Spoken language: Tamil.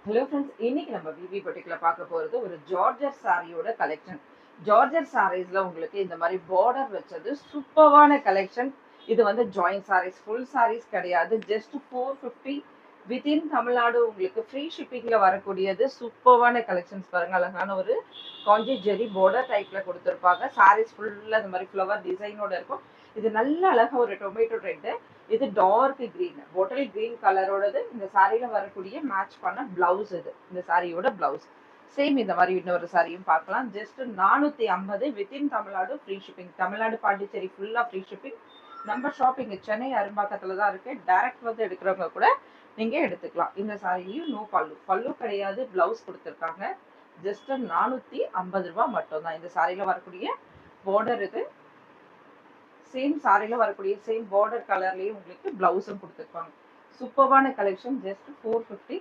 ஹலோ ஃப்ரெண்ட்ஸ், இன்னைக்கு நம்ம விவி பொட்டிக்ல பார்க்க போறது ஒரு ஜார்ஜர் சாரியோட கலெக்ஷன். ஜார்ஜர் சாரீஸ்ல உங்களுக்கு இந்த மாதிரி பார்டர் வச்சது சூப்பரான கலெக்ஷன். இது வந்து ஜாயின் சாரீஸ், ஃபுல் சாரீஸ் கிடையாது. ஜஸ்ட் 450 வித்தின் தமிழ்நாடு உங்களுக்கு ஃப்ரீ ஷிப்பிங்ல வரக்கூடியது. சூப்பரான கலெக்ஷன்ஸ் பாருங்க. அழகான ஒரு காஞ்சி ஜெரி பார்டர் டைப்ல கொடுத்துருப்பாங்க. சாரீஸ் ஃபுல்லா இந்த மாதிரி ஃப்ளவர் டிசைனோட இருக்கும். இது நல்ல அழகா ஒரு டொமேட்டோ ரெட், இது டார்க் கிரீன், பாட்டில் கிரீன் கலரோடது. இந்த சாரியில வரக்கூடிய மேட்ச் பண்ண பிளவுஸ். இது இந்த சாரியோட பிளவுஸ். சேம் இந்த மாதிரி இன்னொரு சாரியும் பார்க்கலாம். Just 450 within Tamil Nadu free shipping. Tamil Nadu Pondicherry ஃபுல்லா ஃப்ரீ ஷிப்பிங். நம்ம ஷாப் இங்க சென்னை அரும்பாக்கத்துல தான் இருக்கு. டைரக்ட் வந்து எடுக்கிறவங்க கூட நீங்க எடுத்துக்கலாம். இந்த சாரிலையும் நோ பல்லு, பல்லு கிடையாது, பிளவுஸ் கொடுத்துருக்காங்க. ஜஸ்ட் 450 ரூபாய் மட்டும் தான். இந்த சாரியில வரக்கூடிய பார்டர் இது. சேம் சாரியில வரக்கூடிய சேம் பார்டர் கலர்லயே உங்களுக்கு பிளவுஸும் கொடுத்துருப்பாங்க. சூப்பரான கலெக்ஷன். ஜஸ்ட் 450